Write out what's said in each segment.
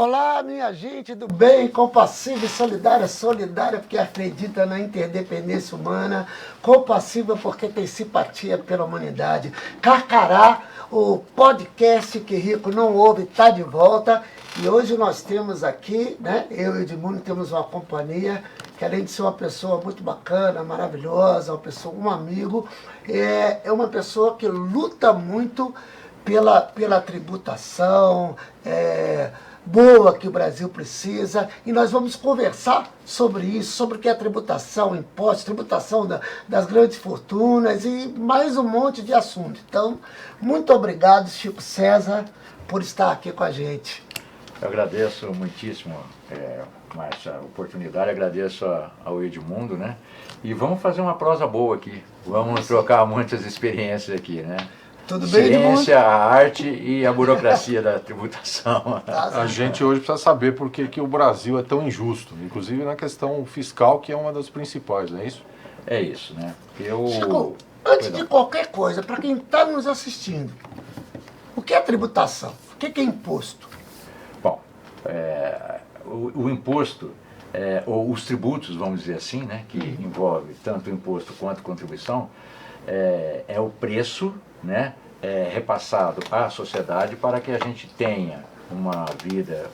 Olá, minha gente do bem, compassiva e solidária. Solidária porque acredita na interdependência humana. Compassiva porque tem simpatia pela humanidade. Carcará, o podcast que Rico não ouve, está de volta. E hoje nós temos aqui, né, eu e o Edmundo temos uma companhia que, além de ser uma pessoa muito bacana, maravilhosa, um amigo, é uma pessoa que luta muito pela tributação, boa que o Brasil precisa, e nós vamos conversar sobre isso, sobre o que é tributação, impostos, tributação das grandes fortunas e mais um monte de assunto. Então, muito obrigado, Chico César, por estar aqui com a gente. Eu agradeço muitíssimo essa oportunidade, agradeço ao Edmundo, né? E vamos fazer uma prosa boa aqui, vamos trocar muitas experiências aqui, né? Tudo bem, Edmundo? Ciência, a arte e a burocracia da tributação. A gente hoje precisa saber por que o Brasil é tão injusto, inclusive na questão fiscal, que é uma das principais, não é isso? É isso, né? Chico, antes de qualquer coisa, para quem está nos assistindo, o que é tributação? O que é imposto? Bom, o imposto, ou os tributos, vamos dizer assim, né, que envolve tanto o imposto quanto a contribuição, é o preço, né, repassado à sociedade para que a gente tenha uma vida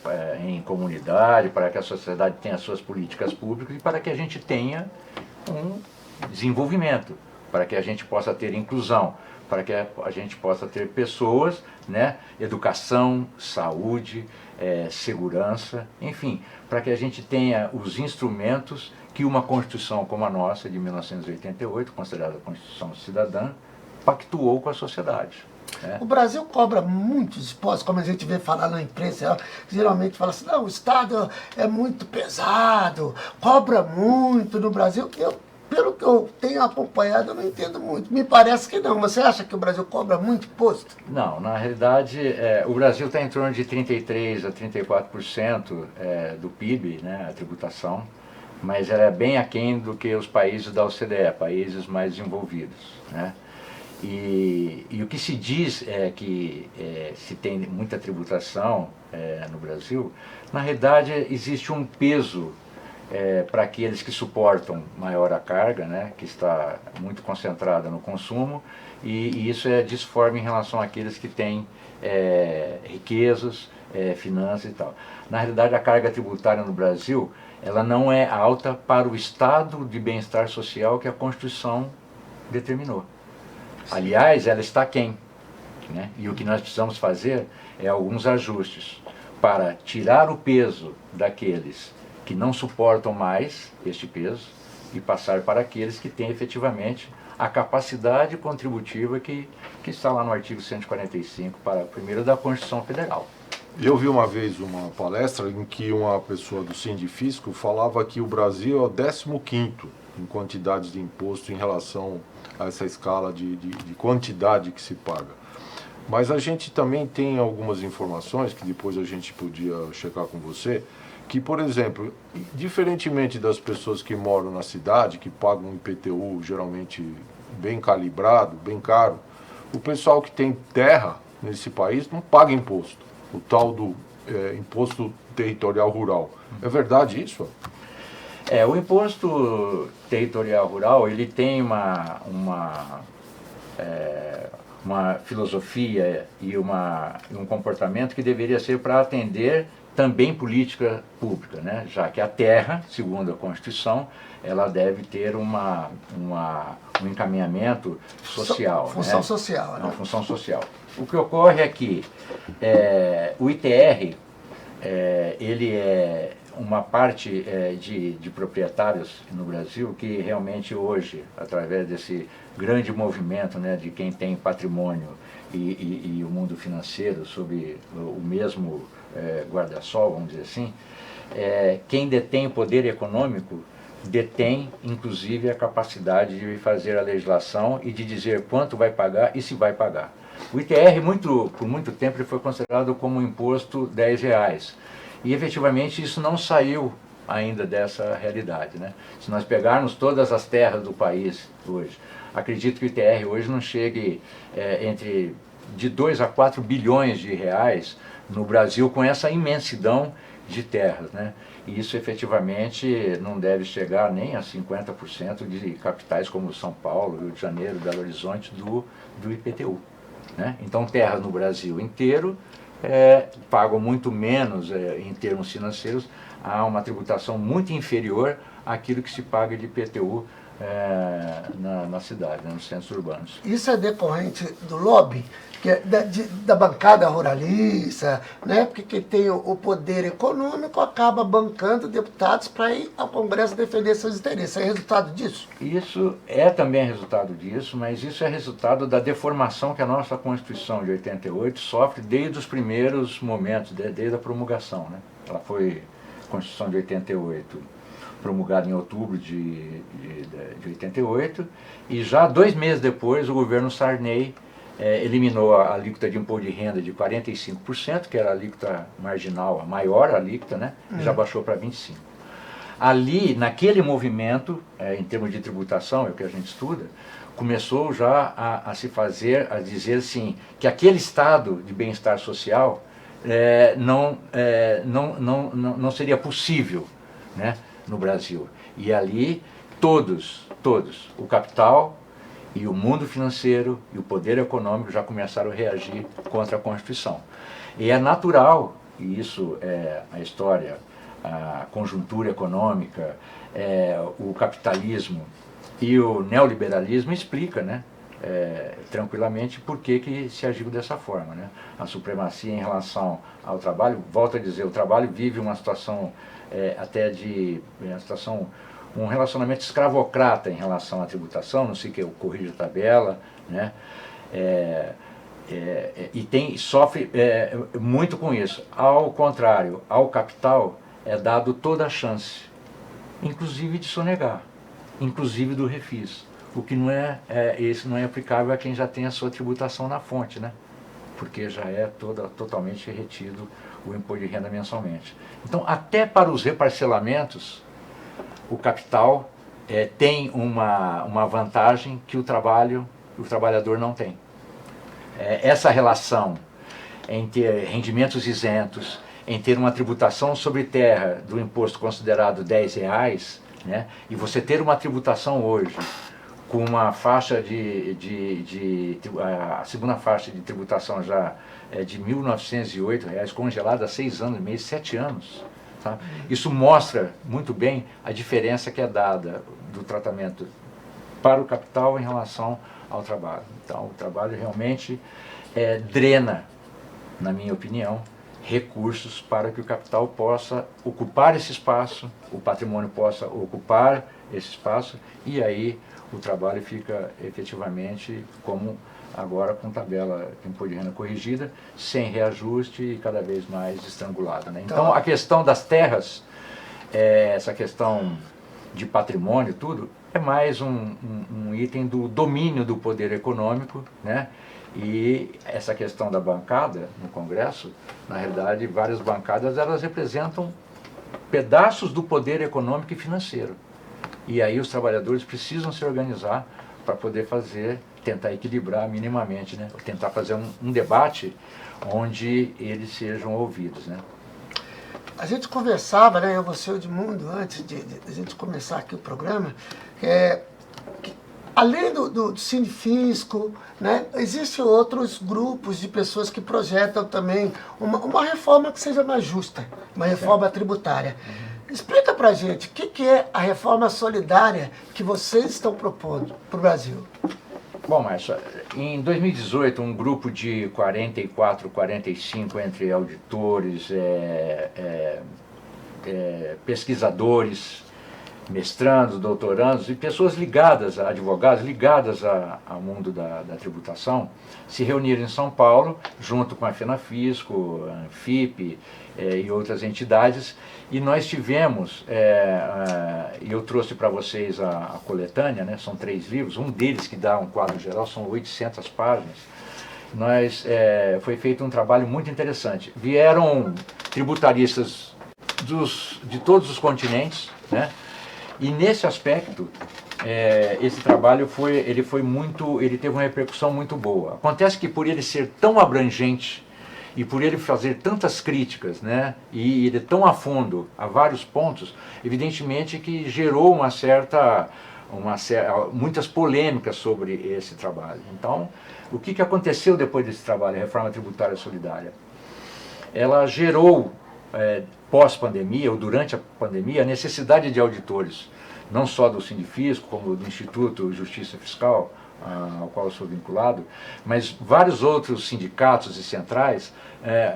em comunidade, para que a sociedade tenha suas políticas públicas e para que a gente tenha um desenvolvimento, para que a gente possa ter inclusão, para que a gente possa ter pessoas, né, educação, saúde, segurança, enfim, para que a gente tenha os instrumentos que uma Constituição como a nossa, de 1988, considerada a Constituição Cidadã, pactuou com a sociedade. Né? O Brasil cobra muitos impostos, como a gente vê falar na imprensa, geralmente fala assim, não, o Estado é muito pesado, cobra muito no Brasil. Pelo que eu tenho acompanhado, eu não entendo muito. Me parece que não. Você acha que o Brasil cobra muito imposto? Não, na realidade, o Brasil está em torno de 33% a 34% do PIB, né, a tributação, mas ela é bem aquém do que os países da OCDE, países mais desenvolvidos, né? E o que se diz é que se tem muita tributação no Brasil, na realidade existe um peso para aqueles que suportam maior a carga, né, que está muito concentrada no consumo, e isso é disforme em relação àqueles que têm riquezas, finanças e tal. Na realidade, a carga tributária no Brasil, ela não é alta para o estado de bem-estar social que a Constituição determinou. Aliás, ela está aquém, né? E o que nós precisamos fazer é alguns ajustes para tirar o peso daqueles que não suportam mais este peso e passar para aqueles que têm efetivamente a capacidade contributiva que está lá no artigo 145, parágrafo 1º da Constituição Federal. Eu vi uma vez uma palestra em que uma pessoa do Sindifisco falava que o Brasil é o 15º em quantidades de imposto em relação a essa escala de quantidade que se paga. Mas a gente também tem algumas informações que depois a gente podia checar com você, que, por exemplo, diferentemente das pessoas que moram na cidade, que pagam um IPTU geralmente bem calibrado, bem caro, o pessoal que tem terra nesse país não paga imposto, o tal do imposto territorial rural. É verdade isso? O imposto territorial rural, ele tem uma filosofia e um comportamento que deveria ser para atender também política pública, né? Já que a terra, segundo a Constituição, ela deve ter um encaminhamento social. Função, né? social. Né? Uma função social. O que ocorre é que o ITR, ele é uma parte de proprietários no Brasil que realmente hoje, através desse grande movimento, né, de quem tem patrimônio e o mundo financeiro sob o mesmo guarda-sol, vamos dizer assim, quem detém o poder econômico detém, inclusive, a capacidade de fazer a legislação e de dizer quanto vai pagar e se vai pagar. O ITR, por muito tempo, ele foi considerado como um imposto R$10. E, efetivamente, isso não saiu ainda dessa realidade, né? Se nós pegarmos todas as terras do país hoje, acredito que o ITR hoje não chegue de 2 a 4 bilhões de reais no Brasil com essa imensidão de terras, né? E isso efetivamente não deve chegar nem a 50% de capitais como São Paulo, Rio de Janeiro, Belo Horizonte do IPTU, né? Então terras no Brasil inteiro pagam muito menos em termos financeiros, há uma tributação muito inferior àquilo que se paga de IPTU na cidade, né, nos centros urbanos. Isso é decorrente do lobby, que é da bancada ruralista, né? Porque quem tem o poder econômico acaba bancando deputados para ir ao Congresso defender seus interesses. É resultado disso? Isso é também resultado disso, mas isso é resultado da deformação que a nossa Constituição de 88 sofre desde os primeiros momentos, desde a promulgação, né? Ela foi, Constituição de 88, promulgada em outubro de 88, e já 2 meses depois o governo Sarney eliminou a alíquota de imposto de renda de 45%, que era a alíquota marginal, a maior alíquota, né? Já baixou para 25%. Ali, naquele movimento, em termos de tributação, é o que a gente estuda, começou já a se fazer, a dizer assim, que aquele estado de bem-estar social não seria possível, né, no Brasil. E ali todos, o capital e o mundo financeiro e o poder econômico já começaram a reagir contra a Constituição. E é natural, e isso é a história, a conjuntura econômica, o capitalismo e o neoliberalismo explica, né, tranquilamente por que se agiu dessa forma, né? A supremacia em relação ao trabalho, volto a dizer, o trabalho vive uma situação um relacionamento escravocrata em relação à tributação, não sei o que, eu corrijo a tabela, né? E sofre muito com isso. Ao contrário, ao capital é dado toda a chance, inclusive de sonegar, inclusive do refis. O que não esse não é aplicável a quem já tem a sua tributação na fonte, né? Porque já é totalmente retido o imposto de renda mensalmente. Então, até para os reparcelamentos, o capital tem uma vantagem que o trabalhador não tem. Essa relação em ter rendimentos isentos, em ter uma tributação sobre terra do imposto considerado R$10, né? E você ter uma tributação hoje com uma faixa a segunda faixa de tributação já de R$ 1.908, congelada há 6 anos e meio, 7 anos. Tá? Isso mostra muito bem a diferença que é dada do tratamento para o capital em relação ao trabalho. Então, o trabalho realmente drena, na minha opinião, recursos para que o capital possa ocupar esse espaço, o patrimônio possa ocupar esse espaço, e aí o trabalho fica efetivamente como agora com tabela de imposto de renda corrigida, sem reajuste e cada vez mais estrangulada, né? Então a questão das terras, essa questão de patrimônio, tudo, é mais um item do domínio do poder econômico, né? E essa questão da bancada no Congresso, na realidade, várias bancadas, elas representam pedaços do poder econômico e financeiro. E aí os trabalhadores precisam se organizar para poder tentar equilibrar minimamente, né? Tentar fazer um debate onde eles sejam ouvidos, né? A gente conversava, né, eu, você e o Edmundo, antes de a gente começar aqui o programa, que além do Sinfisco, né, existem outros grupos de pessoas que projetam também uma reforma que seja mais justa, uma reforma tributária. Explica pra gente o que é a reforma solidária que vocês estão propondo para o Brasil. Bom, Márcio, em 2018, um grupo de 44, 45, entre auditores, pesquisadores, mestrandos, doutorandos e pessoas ligadas, advogados ligadas ao mundo da tributação, se reuniram em São Paulo, junto com a FENAFISCO, a ANFIP e outras entidades, e nós tivemos, e eu trouxe para vocês a coletânea, né, são 3 livros, um deles que dá um quadro geral, são 800 páginas. Foi feito um trabalho muito interessante. Vieram tributaristas de todos os continentes, né? E nesse aspecto, esse trabalho ele teve uma repercussão muito boa. Acontece que por ele ser tão abrangente e por ele fazer tantas críticas, né, e ir tão a fundo a vários pontos, evidentemente que gerou muitas polêmicas sobre esse trabalho. Então, o que aconteceu depois desse trabalho, a Reforma Tributária Solidária? Ela gerou, pós-pandemia ou durante a pandemia, a necessidade de auditores, não só do Sindifisco, como do Instituto Justiça Fiscal, ao qual eu sou vinculado, mas vários outros sindicatos e centrais,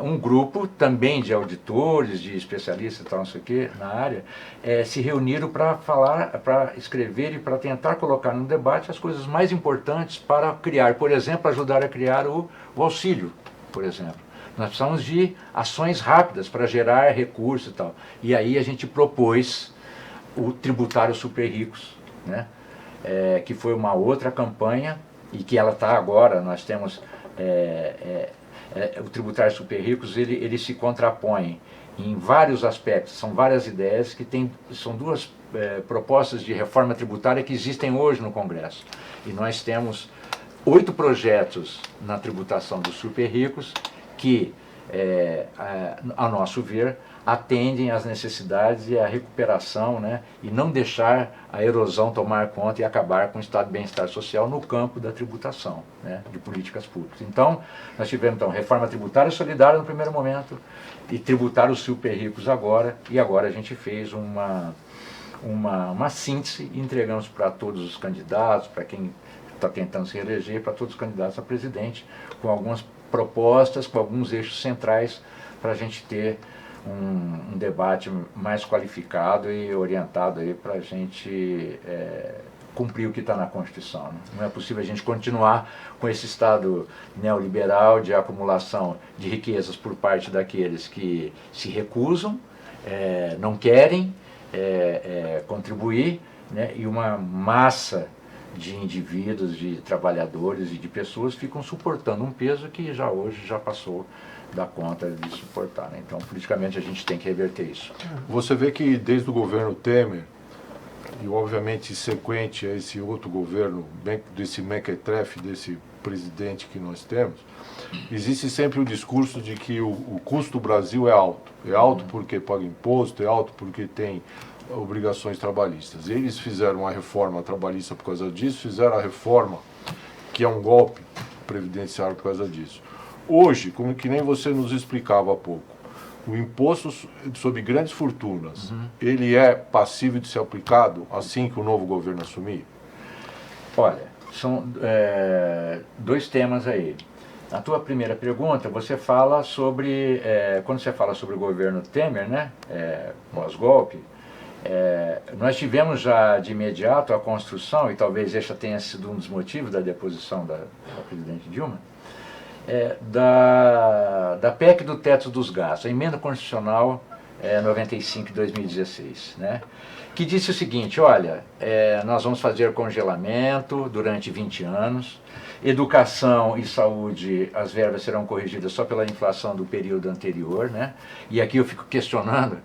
um grupo também de auditores, de especialistas e tal, não sei o que, na área, se reuniram para falar, para escrever e para tentar colocar no debate as coisas mais importantes para criar, por exemplo, ajudar a criar o auxílio, por exemplo. Nós precisamos de ações rápidas para gerar recursos e tal. E aí a gente propôs o tributário super ricos, né? Que foi uma outra campanha e que ela está agora. Nós temos o tributário super ricos, ele se contrapõe em vários aspectos, são várias ideias que são duas propostas de reforma tributária que existem hoje no Congresso. E nós temos 8 projetos na tributação dos super ricos que, a nosso ver, atendem às necessidades e à recuperação, né, e não deixar a erosão tomar conta e acabar com o estado de bem-estar social no campo da tributação, né, de políticas públicas. Então, nós tivemos então, reforma tributária solidária no primeiro momento e tributar os super ricos agora, e agora a gente fez uma síntese e entregamos para todos os candidatos, para quem está tentando se reeleger, para todos os candidatos a presidente, com algumas propostas, com alguns eixos centrais, para a gente ter um debate mais qualificado e orientado para a gente cumprir o que está na Constituição, né? Não é possível a gente continuar com esse Estado neoliberal de acumulação de riquezas por parte daqueles que se recusam, não querem contribuir, né? E uma massa de indivíduos, de trabalhadores e de pessoas ficam suportando um peso que hoje já passou da conta de suportar, né? Então, politicamente, a gente tem que reverter isso. Você vê que desde o governo Temer, e obviamente sequente a esse outro governo, desse mequetrefe, desse presidente que nós temos, existe sempre o discurso de que o custo do Brasil é alto. É alto porque paga imposto, é alto porque tem obrigações trabalhistas. Eles fizeram a reforma trabalhista por causa disso, fizeram a reforma que é um golpe previdenciário por causa disso. Hoje, como que nem você nos explicava há pouco, o imposto sobre grandes fortunas, ele é passível de ser aplicado assim que o novo governo assumir? Olha, são 2 temas aí. Na tua primeira pergunta, você fala sobre, quando você fala sobre o governo Temer, né, pós-golpe, nós tivemos já de imediato a construção, e talvez esse tenha sido um dos motivos da deposição da presidente Dilma, da PEC do teto dos gastos, a emenda constitucional 95 de 2016, né, que disse o seguinte: olha, nós vamos fazer congelamento durante 20 anos, educação e saúde, as verbas serão corrigidas só pela inflação do período anterior, né, e aqui eu fico questionando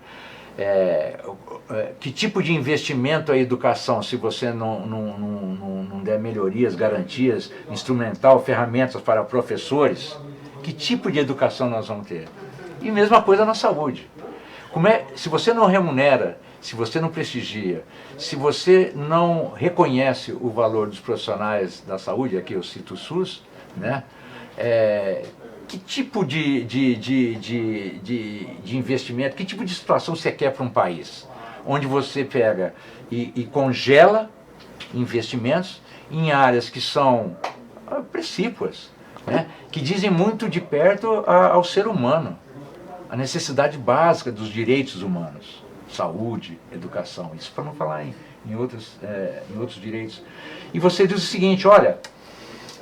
que tipo de investimento a educação, se você não der melhorias, garantias, instrumental, ferramentas para professores, que tipo de educação nós vamos ter? E mesma coisa na saúde. Se você não remunera, se você não prestigia, se você não reconhece o valor dos profissionais da saúde, aqui eu cito o SUS, né, que tipo de investimento, que tipo de situação você quer para um país? Onde você pega e congela investimentos em áreas que são precípuas, né? Que dizem muito de perto ao ser humano, a necessidade básica dos direitos humanos, saúde, educação, isso para não falar em outros direitos. E você diz o seguinte: olha,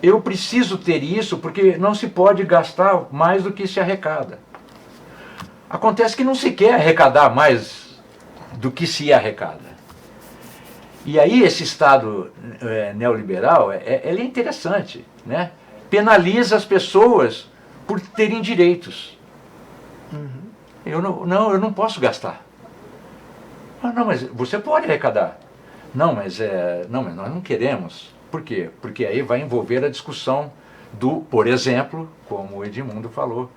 eu preciso ter isso porque não se pode gastar mais do que se arrecada. Acontece que não se quer arrecadar mais do que se arrecada. E aí esse Estado neoliberal, ele é interessante, né? Penaliza as pessoas por terem direitos. Eu não posso gastar. Não, mas você pode arrecadar. Não, mas nós não queremos. Por quê? Porque aí vai envolver a discussão por exemplo, como o Edmundo falou,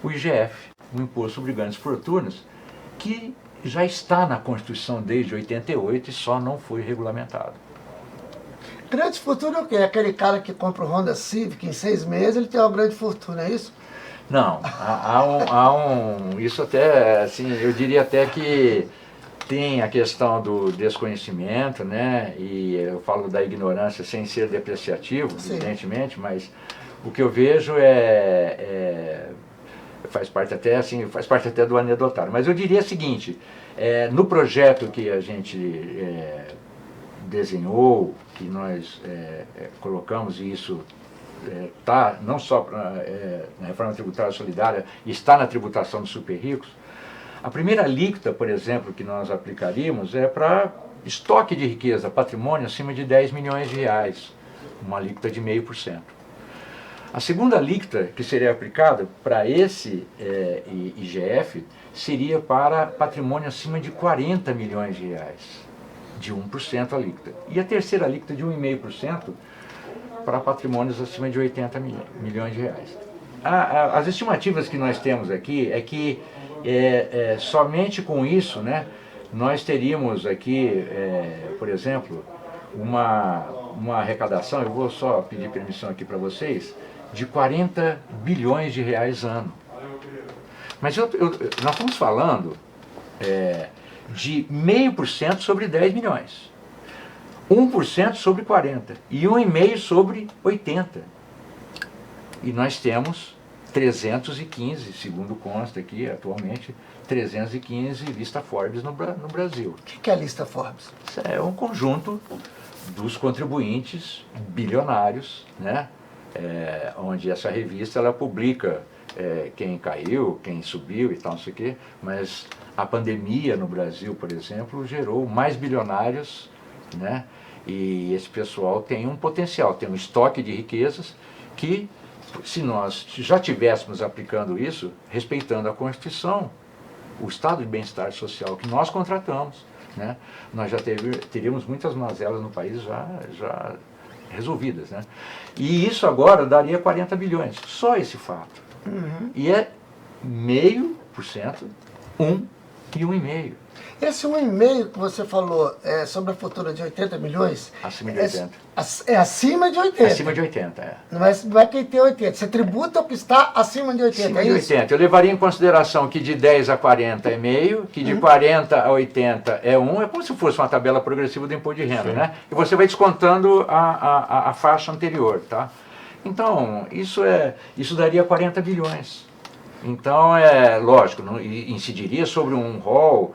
o IGF, o Imposto sobre Grandes Fortunas, que já está na Constituição desde 88 e só não foi regulamentado. Grande fortuna é o quê? Aquele cara que compra o Honda Civic em 6 meses, ele tem uma grande fortuna, é isso? Não, isso até, assim, eu diria até que tem a questão do desconhecimento, né, e eu falo da ignorância sem ser depreciativo, Sim. evidentemente, mas o que eu vejo faz parte até do anedotário. Mas eu diria o seguinte, no projeto que a gente desenhou, que nós colocamos, e isso está não só na reforma tributária solidária, está na tributação dos super ricos. A primeira alíquota, por exemplo, que nós aplicaríamos é para estoque de riqueza, patrimônio acima de 10 milhões de reais, uma alíquota de 0,5%. A segunda alíquota que seria aplicada para esse IGF seria para patrimônio acima de 40 milhões de reais, de 1% alíquota. E a terceira alíquota de 1,5% para patrimônios acima de 80 milhões de reais. As estimativas que nós temos aqui é que somente com isso, né, nós teríamos aqui, por exemplo, uma arrecadação, eu vou só pedir permissão aqui para vocês, de 40 bilhões de reais ano. Mas nós estamos falando de 0,5% sobre 10 milhões. 1% sobre 40 e 1,5% sobre 80. E nós temos 315, segundo consta aqui atualmente, 315 lista Forbes no Brasil. O que é a lista Forbes? Isso é um conjunto dos contribuintes bilionários, né? Onde essa revista ela publica quem caiu, quem subiu e tal, não sei o quê, mas a pandemia no Brasil, por exemplo, gerou mais bilionários, né? E esse pessoal tem um potencial, tem um estoque de riquezas que, se nós já estivéssemos aplicando isso, respeitando a Constituição, o estado de bem-estar social que nós contratamos, né, nós já teríamos muitas mazelas no país já resolvidas, né? E isso agora daria 40 bilhões, só esse fato. Uhum. E é 0,5%, 1 e 1,5%. Esse 1,5% que você falou sobre a fortuna de 80 milhões... Acima de 80. É acima de 80. Acima de 80, Não é quem tem 80. Você tributa o que está acima de 80, acima é de isso? 80. Eu levaria em consideração que de 10 a 40 é meio, que de 40 a 80 é 1, é como se fosse uma tabela progressiva do imposto de renda, Sim. né? E você vai descontando a faixa anterior, tá? Então, isso daria 40 bilhões. Então, lógico, incidiria sobre um rol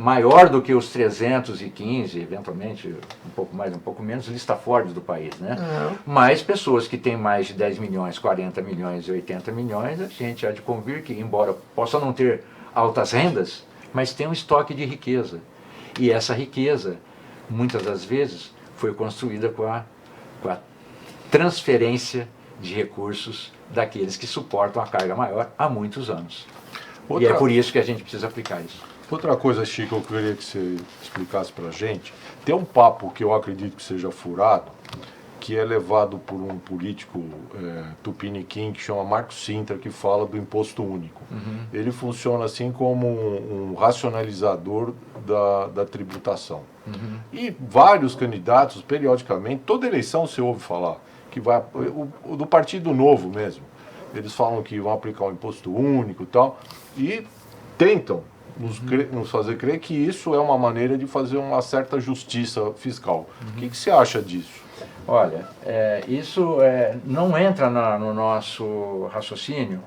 maior do que os 315, eventualmente um pouco mais, um pouco menos, lista Forbes do país, né? Uhum. Mas pessoas que têm mais de 10 milhões, 40 milhões e 80 milhões, a gente há de convir que, embora possa não ter altas rendas, mas tem um estoque de riqueza. E essa riqueza, muitas das vezes, foi construída com a transferência de recursos daqueles que suportam a carga maior há muitos anos. E é por isso que a gente precisa aplicar isso. Outra coisa, Chico, eu queria que você explicasse pra gente. Tem um papo que eu acredito que seja furado, que é levado por um político tupiniquim que chama Marco Sintra, que fala do imposto único. Uhum. Ele funciona assim como um racionalizador da tributação. Uhum. E vários candidatos, periodicamente, toda eleição você ouve falar, que vai, o do Partido Novo mesmo, eles falam que vão aplicar um imposto único e tal, e tentam nos fazer crer que isso é uma maneira de fazer uma certa justiça fiscal. O que você acha disso? Olha, isso não entra no nosso raciocínio,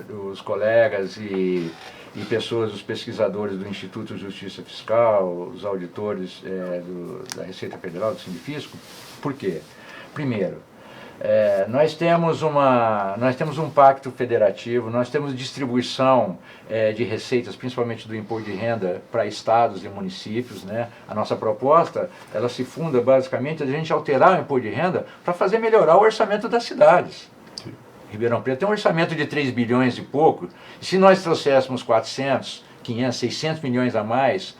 dos colegas e pessoas, os pesquisadores do Instituto de Justiça Fiscal, os auditores da Receita Federal, do Sindifisco. Por quê? Primeiro, nós temos um pacto federativo, nós temos distribuição de receitas, principalmente do imposto de renda, para estados e municípios, né? A nossa proposta, ela se funda basicamente a gente alterar o imposto de renda para fazer melhorar o orçamento das cidades. Ribeirão Preto tem um orçamento de 3 bilhões e pouco, e se nós trouxéssemos 400 500, 600 milhões a mais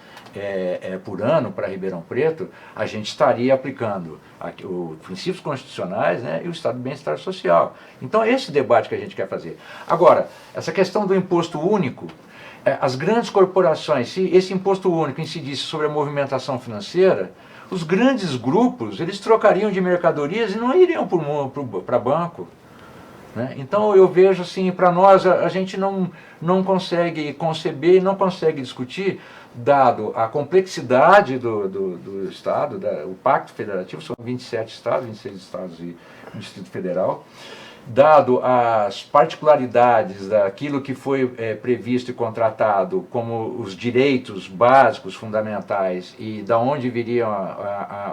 por ano para Ribeirão Preto, a gente estaria aplicando os princípios constitucionais, né, e o estado de bem-estar social. Então é esse debate que a gente quer fazer. Agora, essa questão do imposto único, as grandes corporações, se esse imposto único incidisse sobre a movimentação financeira, os grandes grupos, eles trocariam de mercadorias e não iriam para banco. Né? Então eu vejo assim, para nós a gente não consegue conceber e não consegue discutir, dado a complexidade do Estado, o Pacto Federativo, são 27 estados, 26 estados e o Distrito Federal, dado as particularidades daquilo que foi previsto e contratado como os direitos básicos, fundamentais, e da onde viriam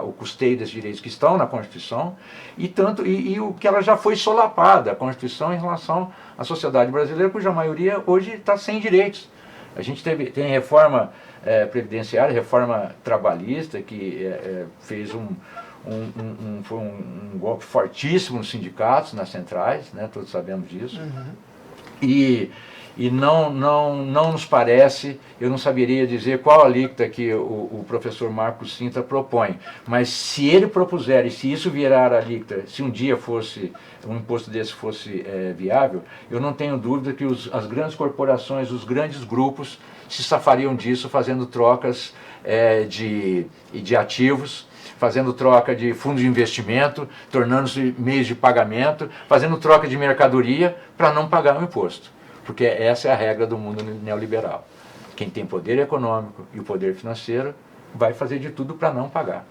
o custeio desses direitos que estão na Constituição, e o que ela já foi solapada, a Constituição, em relação à sociedade brasileira, cuja maioria hoje está sem direitos. A gente tem reforma previdenciária, reforma trabalhista, que fez foi um golpe fortíssimo nos sindicatos, nas centrais, né, todos sabemos disso. E não nos parece, eu não saberia dizer qual alíquota que o professor Marcos Cinta propõe, mas se ele propuser, e se isso virar alíquota, se um dia um imposto desse fosse viável, eu não tenho dúvida que as grandes corporações, os grandes grupos se safariam disso, fazendo trocas de ativos, fazendo troca de fundos de investimento, tornando-se meios de pagamento, fazendo troca de mercadoria para não pagar o imposto. Porque essa é a regra do mundo neoliberal. Quem tem poder econômico e o poder financeiro vai fazer de tudo para não pagar.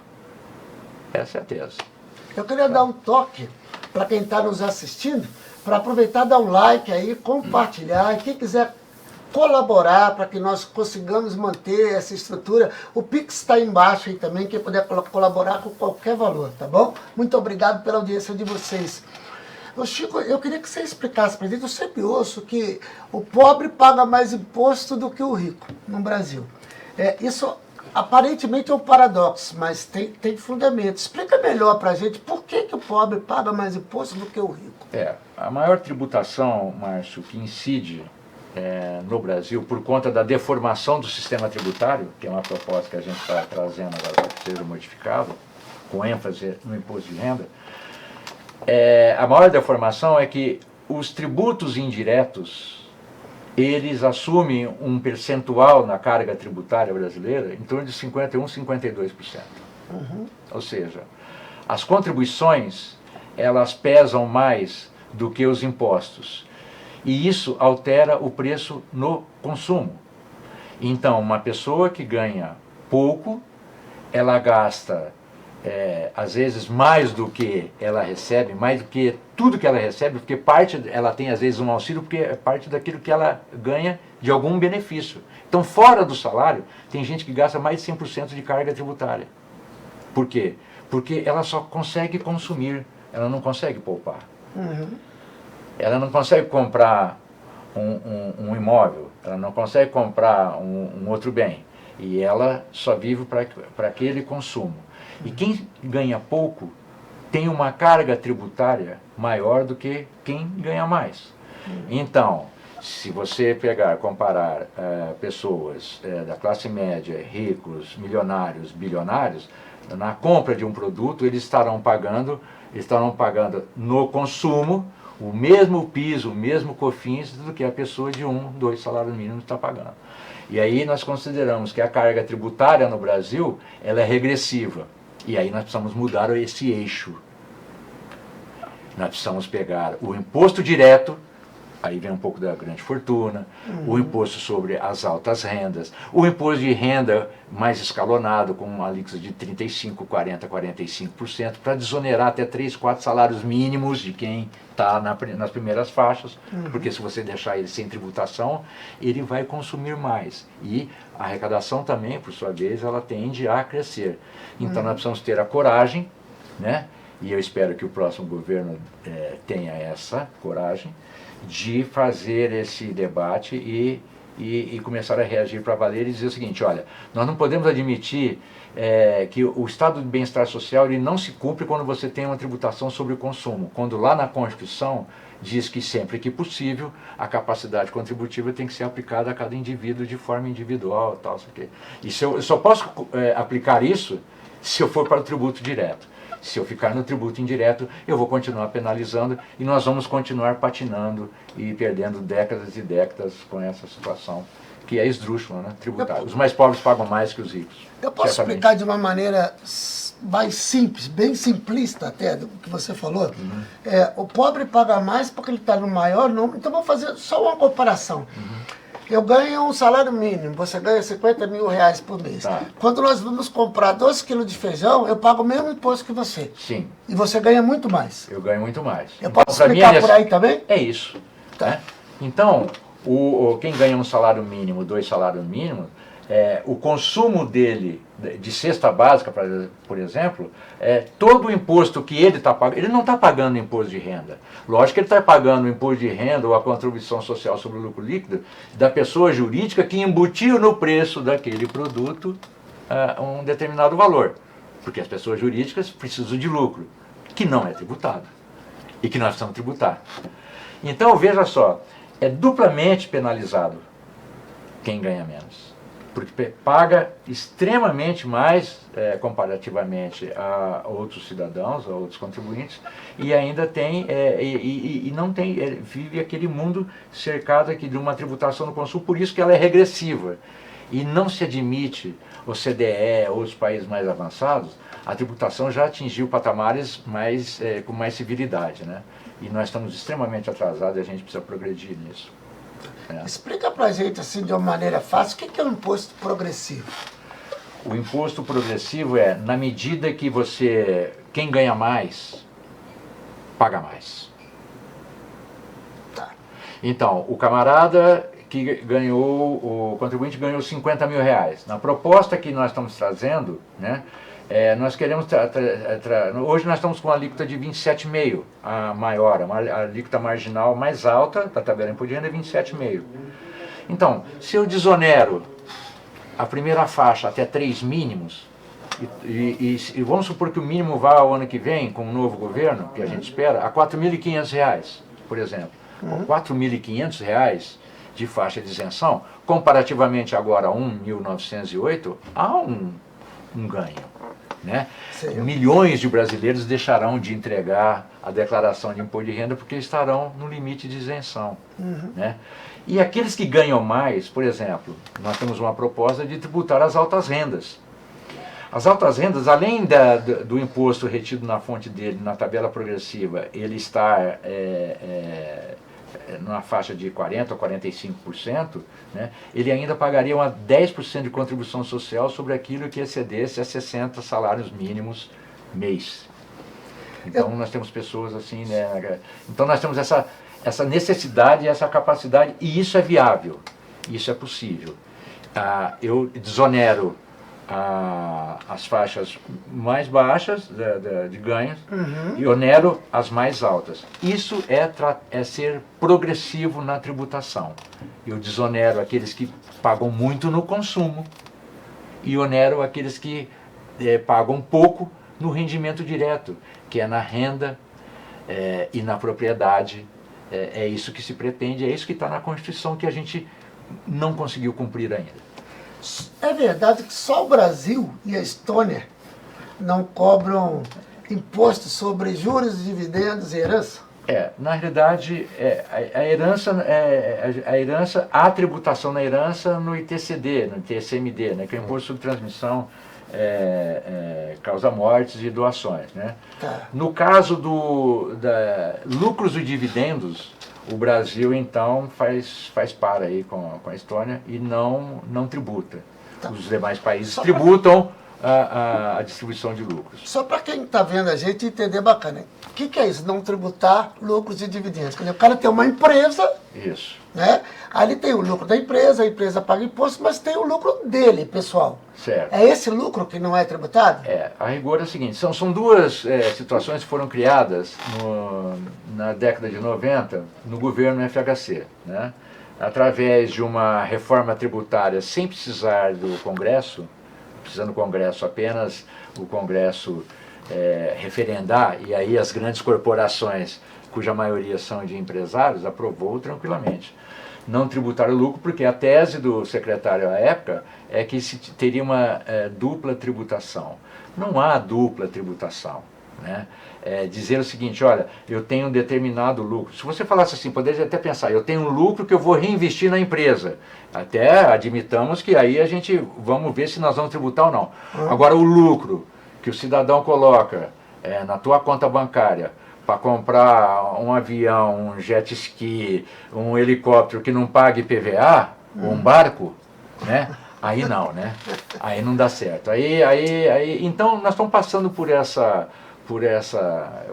Essa é a tese. Eu queria dar um toque para quem está nos assistindo, para aproveitar, dar um like aí, compartilhar, e quem quiser colaborar para que nós consigamos manter essa estrutura. O Pix está aí embaixo aí também, quem puder colaborar com qualquer valor, tá bom? Muito obrigado pela audiência de vocês. Ô Chico, eu queria que você explicasse para a gente, eu sempre ouço que o pobre paga mais imposto do que o rico no Brasil. Isso aparentemente é um paradoxo, mas tem fundamento. Explica melhor para a gente por que o pobre paga mais imposto do que o rico. A maior tributação, Márcio, que incide no Brasil, por conta da deformação do sistema tributário, que é uma proposta que a gente está trazendo agora para que seja modificado, com ênfase no imposto de renda, a maior deformação é que os tributos indiretos, eles assumem um percentual na carga tributária brasileira em torno de 51%, 52%. Ou seja, as contribuições, elas pesam mais do que os impostos. E isso altera o preço no consumo. Então, uma pessoa que ganha pouco, ela gasta, às vezes, mais do que ela recebe, mais do que tudo que ela recebe, porque ela tem, às vezes, um auxílio, porque é parte daquilo que ela ganha de algum benefício. Então, fora do salário, tem gente que gasta mais de 100% de carga tributária. Por quê? Porque ela só consegue consumir, ela não consegue poupar. Ela não consegue comprar um imóvel, ela não consegue comprar um outro bem. E ela só vive para aquele consumo. E quem ganha pouco tem uma carga tributária maior do que quem ganha mais. Então, se você comparar pessoas da classe média, ricos, milionários, bilionários, na compra de um produto, eles estarão pagando no consumo o mesmo piso, o mesmo COFINS do que a pessoa de 2 salários mínimos está pagando. E aí nós consideramos que a carga tributária no Brasil, ela é regressiva. E aí nós precisamos mudar esse eixo. Nós precisamos pegar o imposto direto, aí vem um pouco da grande fortuna, o imposto sobre as altas rendas, o imposto de renda mais escalonado, com uma alíquota de 35%, 40%, 45%, para desonerar até 3, 4 salários mínimos de quem está nas primeiras faixas, porque se você deixar ele sem tributação, ele vai consumir mais. E a arrecadação também, por sua vez, ela tende a crescer. Então nós precisamos ter a coragem, né? E eu espero que o próximo governo tenha essa coragem, de fazer esse debate e e começaram a reagir para valer e dizer o seguinte: olha, nós não podemos admitir que o estado de bem-estar social ele não se cumpre quando você tem uma tributação sobre o consumo, quando lá na Constituição diz que sempre que possível a capacidade contributiva tem que ser aplicada a cada indivíduo de forma individual, tal, isso aqui. E eu só posso aplicar isso se eu for para o tributo direto. Se eu ficar no tributo indireto, eu vou continuar penalizando e nós vamos continuar patinando e perdendo décadas e décadas com essa situação, que é esdrúxula, né, tributária. Os mais pobres pagam mais que os ricos. Eu posso certamente explicar de uma maneira mais simples, bem simplista até, do que você falou. O pobre paga mais porque ele está no maior número. Então, vou fazer só uma comparação. Eu ganho um salário mínimo, você ganha 50 mil reais por mês. Tá. Quando nós vamos comprar 12 quilos de feijão, eu pago o mesmo imposto que você. Sim, E você ganha muito mais. eu ganho muito mais. Eu Então, posso pra mim, explicar por aí também? É isso. Tá. Né? Então, quem ganha um salário mínimo, 2 salários mínimos, o consumo dele, de cesta básica, por exemplo, todo o imposto que ele está pagando, ele não está pagando imposto de renda. Lógico que ele está pagando o imposto de renda ou a contribuição social sobre o lucro líquido da pessoa jurídica que embutiu no preço daquele produto um determinado valor. Porque as pessoas jurídicas precisam de lucro, que não é tributado e que nós precisamos tributar. Então, veja só, é duplamente penalizado quem ganha menos, porque paga extremamente mais comparativamente a outros cidadãos, a outros contribuintes, e ainda tem, não tem, vive aquele mundo cercado aqui de uma tributação no consumo, por isso que ela é regressiva. E não se admite, o CDE ou os países mais avançados, a tributação já atingiu patamares com mais civilidade, né? E nós estamos extremamente atrasados e a gente precisa progredir nisso. Explica pra gente assim de uma maneira fácil, o que é um imposto progressivo? O imposto progressivo na medida que quem ganha mais, paga mais. Tá. Então, o camarada que o contribuinte ganhou 50 mil reais. Na proposta que nós estamos trazendo, né, nós queremos, hoje nós estamos com uma alíquota de 27,5, a maior, a alíquota marginal mais alta da tabela de imposto de renda é 27,5. Então, se eu desonero a primeira faixa até 3 mínimos, e vamos supor que o mínimo vá ao ano que vem, com o novo governo, que a gente espera, a R$ 4.500, por exemplo. R$ 4.500 de faixa de isenção, comparativamente agora a 1.908, há um ganho. Né? Milhões de brasileiros deixarão de entregar a declaração de imposto de renda porque estarão no limite de isenção. Né? E aqueles que ganham mais, por exemplo, nós temos uma proposta de tributar as altas rendas. As altas rendas, além do imposto retido na fonte dele, na tabela progressiva, ele está numa faixa de 40% a 45%, né, ele ainda pagaria 10% de contribuição social sobre aquilo que excedesse a 60 salários mínimos mês. Então nós temos pessoas assim, né, então nós temos essa necessidade, essa capacidade, e isso é viável, isso é possível. Eu desonero as faixas mais baixas de ganhos e onero as mais altas. Isso é ser progressivo na tributação. Eu desonero aqueles que pagam muito no consumo e onero aqueles que pagam pouco no rendimento direto, que é na renda e na propriedade. É isso que se pretende, é isso que está na Constituição, que a gente não conseguiu cumprir ainda. É verdade que só o Brasil e a Estônia não cobram imposto sobre juros, dividendos e herança? Na realidade, a herança, há tributação na herança no ITCD, no ITCMD, né, que é o Imposto sobre Transmissão, Causa Mortes e Doações. Né? Tá. No caso lucros e dividendos, o Brasil, então, faz par aí com a Estônia e não tributa. Tá. Os demais países tributam a distribuição de lucros. Só para quem está vendo a gente entender bacana, o que é isso? Não tributar lucros e dividendos. Quer dizer, o cara tem uma empresa, Isso. né? Ali tem o lucro da empresa, a empresa paga imposto, mas tem o lucro dele, pessoal. Certo. É esse lucro que não é tributado? A rigor é o seguinte, são duas situações que foram criadas na década de 90 no governo FHC. Né? através de uma reforma tributária sem precisar do Congresso, precisando do Congresso apenas o Congresso referendar, e aí as grandes corporações, cuja maioria são de empresários, aprovou tranquilamente. Não tributar o lucro, porque a tese do secretário à época é que se teria uma dupla tributação. Não há dupla tributação, né? Dizer o seguinte, olha, eu tenho um determinado lucro. Se você falasse assim, poderia até pensar, eu tenho um lucro que eu vou reinvestir na empresa. Até admitamos que aí a gente, vamos ver se nós vamos tributar ou não. Agora, o lucro que o cidadão coloca na tua conta bancária para comprar um avião, um jet ski, um helicóptero que não pague PVA, ou um barco, né? Aí não, né? Aí não dá certo. Então nós estamos passando por essa,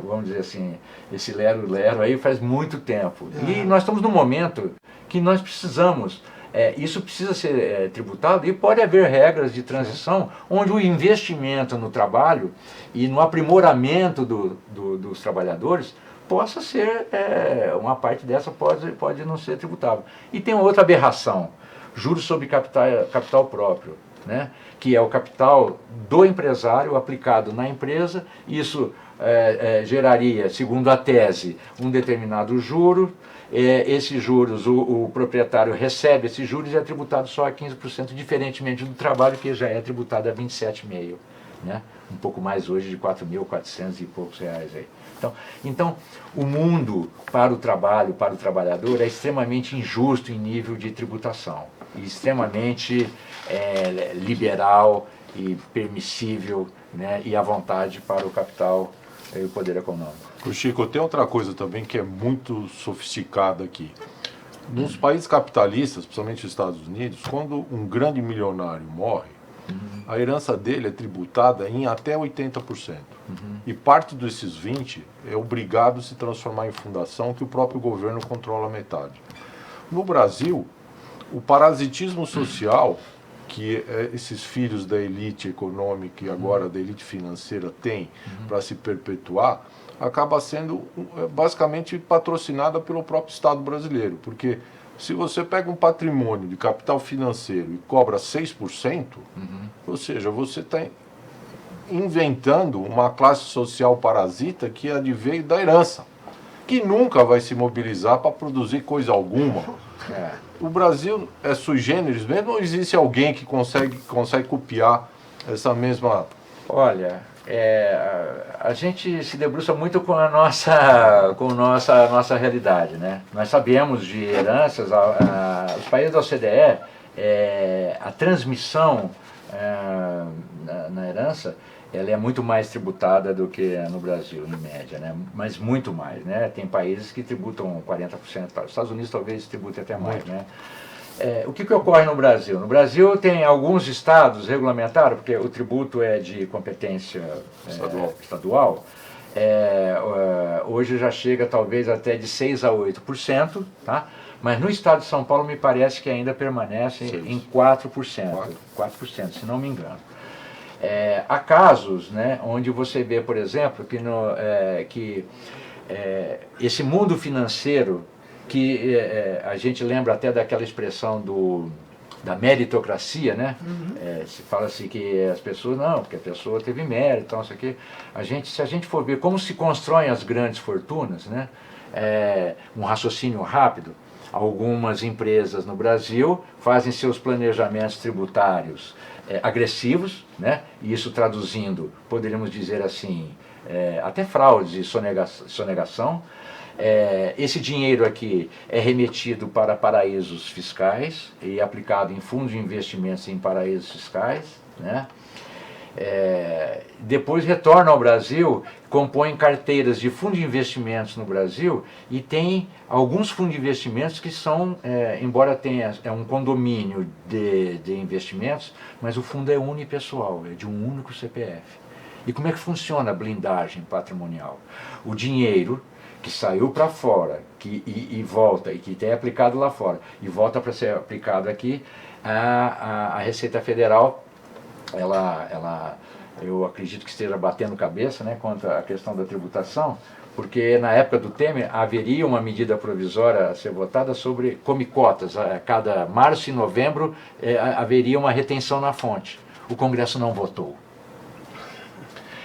vamos dizer assim, esse lero-lero aí faz muito tempo. E nós estamos num momento que nós precisamos, isso precisa ser tributado, e pode haver regras de transição onde o investimento no trabalho e no aprimoramento dos trabalhadores possa ser, uma parte dessa pode não ser tributável. E tem outra aberração, juros sobre capital próprio, né? Que é o capital do empresário aplicado na empresa. Isso geraria, segundo a tese, um determinado juro. Esses juros, o proprietário recebe esses juros e é tributado só a 15%, diferentemente do trabalho, que já é tributado a 27,5%, né? Um pouco mais hoje, de 4.400 e poucos reais aí. Então, o mundo para o trabalho, para o trabalhador, é extremamente injusto em nível de tributação, e extremamente liberal e permissível, né, e à vontade para o capital e o poder econômico. Chico, tem outra coisa também que é muito sofisticada aqui. Nos países capitalistas, principalmente nos Estados Unidos, quando um grande milionário morre, a herança dele é tributada em até 80%. E parte desses 20% é obrigado a se transformar em fundação, que o próprio governo controla metade. No Brasil, o parasitismo social que esses filhos da elite econômica e agora da elite financeira têm para se perpetuar, acaba sendo basicamente patrocinada pelo próprio Estado brasileiro. Porque se você pega um patrimônio de capital financeiro e cobra 6%, ou seja, você está inventando uma classe social parasita que adveio da herança, que nunca vai se mobilizar para produzir coisa alguma. O Brasil é sui generis mesmo, ou existe alguém que consegue copiar essa mesma... Olha, a gente se debruça muito com a nossa realidade, né? Nós sabemos de heranças, os países da OCDE, a transmissão na herança, ela é muito mais tributada do que no Brasil, em média, né? Mas muito mais, né? Tem países que tributam 40%, os Estados Unidos talvez tributem até mais, né? O que ocorre no Brasil? No Brasil tem alguns estados regulamentaram, porque o tributo é de competência estadual, hoje já chega talvez até de 6% a 8%, tá? Mas no estado de São Paulo me parece que ainda permanece em 4%, 4%, se não me engano. Há casos, né, onde você vê, por exemplo, que esse mundo financeiro, que a gente lembra até daquela expressão da meritocracia, né? Se fala assim que as pessoas, não, porque a pessoa teve mérito, então isso aqui. Se a gente for ver como se constroem as grandes fortunas, né? Um raciocínio rápido, algumas empresas no Brasil fazem seus planejamentos tributários agressivos, né? E isso traduzindo, poderíamos dizer assim, até fraudes e sonegação. Esse dinheiro aqui é remetido para paraísos fiscais e aplicado em fundos de investimentos em paraísos fiscais, né? Depois retorna ao Brasil, compõe carteiras de fundos de investimentos no Brasil, e tem alguns fundos de investimentos que são, embora tenha um condomínio de investimentos, mas o fundo é unipessoal, é de um único CPF. E como é que funciona a blindagem patrimonial? O dinheiro que saiu para fora e volta, e que é aplicado lá fora, e volta para ser aplicado aqui, a Receita Federal, eu acredito que esteja batendo cabeça, né, quanto à questão da tributação, porque na época do Temer haveria uma medida provisória a ser votada sobre comicotas. A cada março e novembro haveria uma retenção na fonte. O Congresso não votou.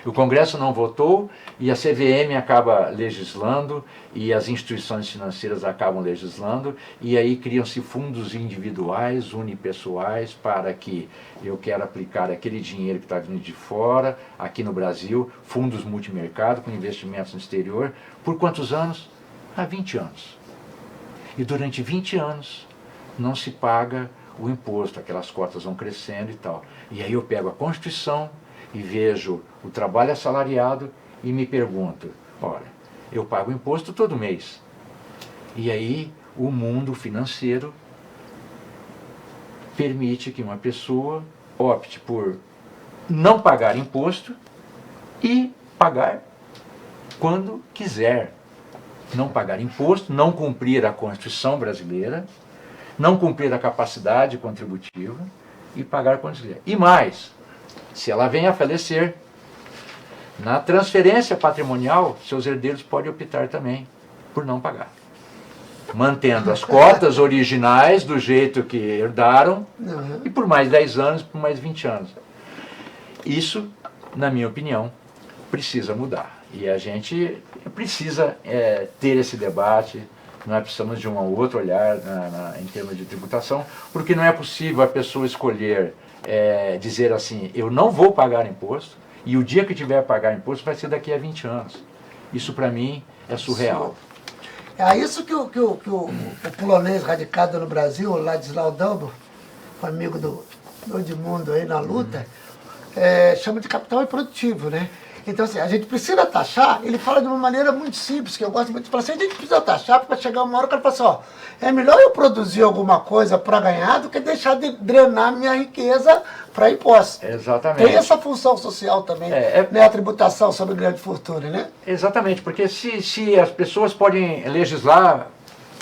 O Congresso não votou e a CVM acaba legislando e as instituições financeiras acabam legislando e aí criam-se fundos individuais, unipessoais, para que eu quero aplicar aquele dinheiro que está vindo de fora, aqui no Brasil, fundos multimercado com investimentos no exterior. Por quantos anos? Há 20 anos. E durante 20 anos não se paga o imposto, aquelas cotas vão crescendo e tal. E aí eu pego a Constituição e vejo o trabalho assalariado e me pergunto, olha, eu pago imposto todo mês. E aí o mundo financeiro permite que uma pessoa opte por não pagar imposto e pagar quando quiser. Não pagar imposto, não cumprir a Constituição brasileira, não cumprir a capacidade contributiva e pagar quando quiser. E mais, se ela vem a falecer, na transferência patrimonial, seus herdeiros podem optar também por não pagar. Mantendo as cotas originais do jeito que herdaram, e por mais 10 anos, por mais 20 anos. Isso, na minha opinião, precisa mudar. E a gente precisa ter esse debate, nós precisamos de um outro olhar em termos de tributação, porque não é possível a pessoa escolher dizer assim, eu não vou pagar imposto, e o dia que tiver a pagar imposto vai ser daqui a 20 anos. Isso para mim é surreal. É isso que o polonês radicado no Brasil, o Ladislau Doubo, amigo do Edmundo aí na luta, chama de capital improdutivo, né? Então, assim, a gente precisa taxar, ele fala de uma maneira muito simples, que eu gosto muito de falar assim, a gente precisa taxar para chegar uma hora que ele fala assim, ó, é melhor eu produzir alguma coisa para ganhar do que deixar de drenar minha riqueza para impostos. Exatamente. Tem essa função social também, né, a tributação sobre grande fortuna, né? Exatamente, porque se as pessoas podem legislar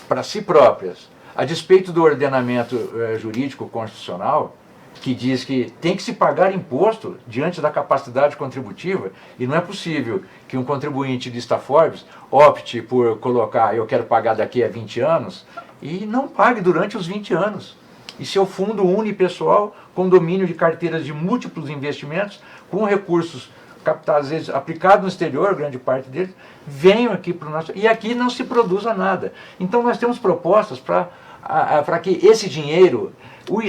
para si próprias, a despeito do ordenamento jurídico constitucional, que diz que tem que se pagar imposto diante da capacidade contributiva, e não é possível que um contribuinte lista Forbes opte por colocar, eu quero pagar daqui a 20 anos, e não pague durante os 20 anos. E seu fundo unipessoal, com domínio de carteiras de múltiplos investimentos, com recursos captados, às vezes, aplicados no exterior, grande parte deles, venham aqui para o nosso... E aqui não se produza nada. Então nós temos propostas para que esse dinheiro, o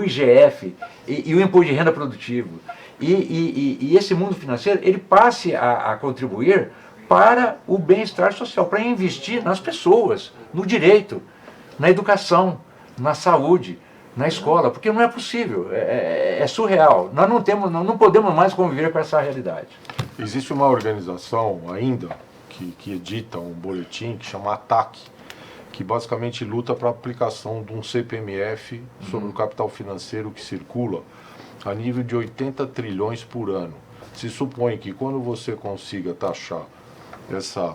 IGF e o Imposto de Renda Produtivo e esse mundo financeiro, ele passe a contribuir para o bem-estar social, para investir nas pessoas, no direito, na educação, na saúde, na escola, porque não é possível, é surreal. Nós não podemos mais conviver com essa realidade. Existe uma organização ainda que edita um boletim que chama ATAC, que basicamente luta para a aplicação de um CPMF sobre o capital financeiro que circula a nível de 80 trilhões por ano. Se supõe que quando você consiga taxar essa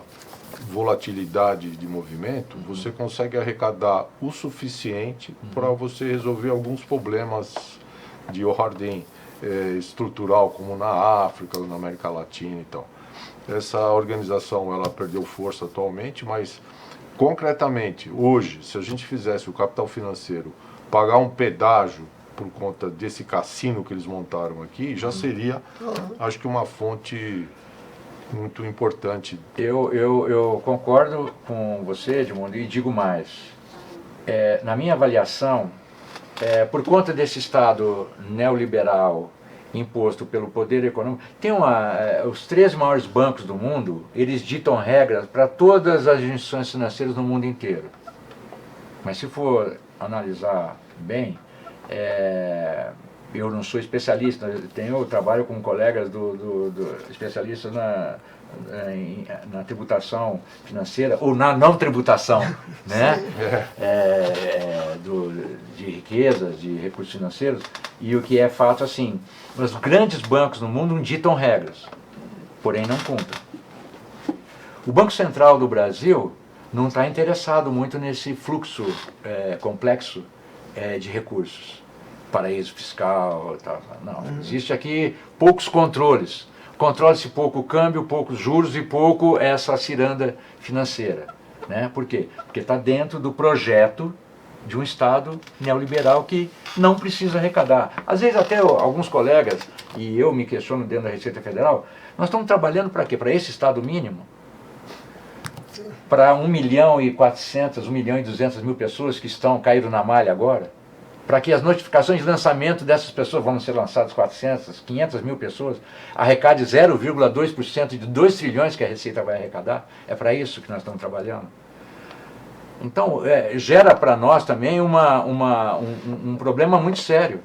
volatilidade de movimento, você consegue arrecadar o suficiente para você resolver alguns problemas de ordem estrutural, como na África, na América Latina e tal. Essa organização ela perdeu força atualmente, mas concretamente, hoje, se a gente fizesse o capital financeiro pagar um pedágio por conta desse cassino que eles montaram aqui, já seria, acho que uma fonte muito importante. Eu concordo com você, Edmundo, e digo mais. Na minha avaliação, por conta desse Estado neoliberal imposto pelo poder econômico, tem os 13 maiores bancos do mundo, eles ditam regras para todas as instituições financeiras no mundo inteiro. Mas se for analisar bem, eu não sou especialista, eu trabalho com colegas especialistas na tributação financeira, ou na não tributação, né? De riquezas, de recursos financeiros, e o que é fato assim, os grandes bancos no mundo ditam regras, porém não cumprem. O Banco Central do Brasil não está interessado muito nesse fluxo complexo de recursos, paraíso fiscal, tal. Não, existe aqui poucos controles. controla-se pouco o câmbio, poucos juros e pouco essa ciranda financeira. Né? Por quê? Porque está dentro do projeto de um Estado neoliberal que não precisa arrecadar. Às vezes até alguns colegas, e eu me questiono dentro da Receita Federal, nós estamos trabalhando para quê? Para esse Estado mínimo? Para 1.400.000, 1.200.000 pessoas que caíram na malha agora? Para que as notificações de lançamento dessas pessoas, vão ser lançadas 400, 500 mil pessoas, arrecade 0,2% de 2 trilhões que a Receita vai arrecadar? É para isso que nós estamos trabalhando. Então, gera para nós também um problema muito sério.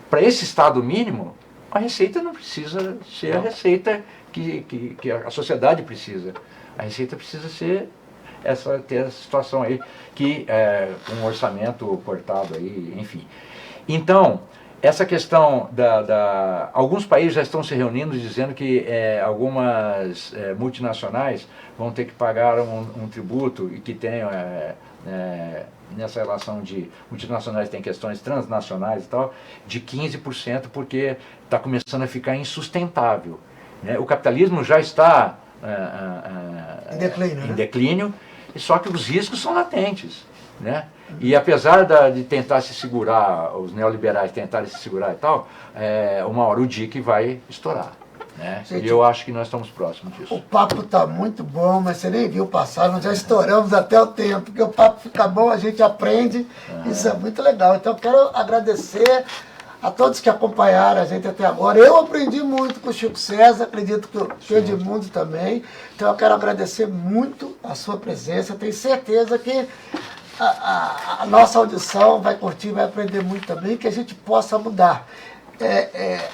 Para esse Estado mínimo, a Receita não precisa ser a Receita que a sociedade precisa. A Receita precisa ser ter essa situação aí, que um orçamento cortado aí, enfim. Então, essa questão alguns países já estão se reunindo dizendo que algumas multinacionais vão ter que pagar um tributo e que tem, nessa relação de multinacionais, tem questões transnacionais e tal, de 15%, porque está começando a ficar insustentável. Né? O capitalismo já está em declínio, só que os riscos são latentes. Né? E apesar de tentar se segurar, os neoliberais tentarem se segurar e tal, uma hora o DIC vai estourar. Né? Gente, e eu acho que nós estamos próximos disso. O papo está muito bom, mas você nem viu passar, nós já estouramos até o tempo, porque o papo fica bom, a gente aprende, isso é muito legal. Então eu quero agradecer a todos que acompanharam a gente até agora. Eu aprendi muito com o Chico César, acredito que o Edmundo também. Então eu quero agradecer muito a sua presença. Tenho certeza que a nossa audição vai curtir, vai aprender muito também, que a gente possa mudar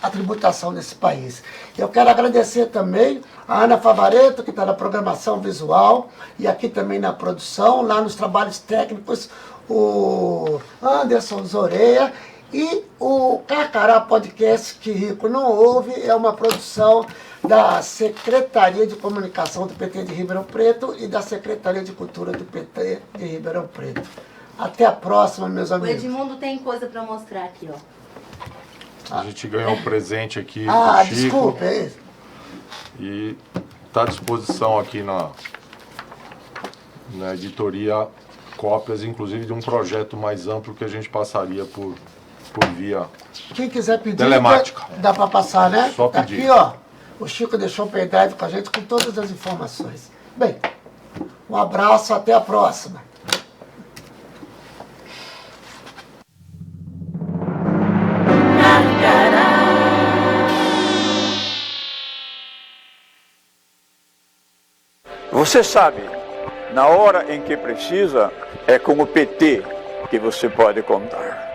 a tributação desse país. Eu quero agradecer também a Ana Favaretto, que está na programação visual, e aqui também na produção, lá nos trabalhos técnicos, o Anderson Zoreia. E o Carcará Podcast, que Rico não ouve, é uma produção da Secretaria de Comunicação do PT de Ribeirão Preto e da Secretaria de Cultura do PT de Ribeirão Preto. Até a próxima, meus amigos. O Edmundo tem coisa para mostrar aqui, ó. A gente ganhou um presente aqui do Chico. Desculpa, é isso. E está à disposição aqui na editoria cópias, inclusive de um projeto mais amplo que a gente passaria por via Quem quiser pedir, telemática. dá para passar, né? Só Tá pedir. aqui, ó. O Chico deixou um pendrive com a gente com todas as informações. Bem, um abraço, até a próxima. Você sabe, na hora em que precisa, é com o PT que você pode contar.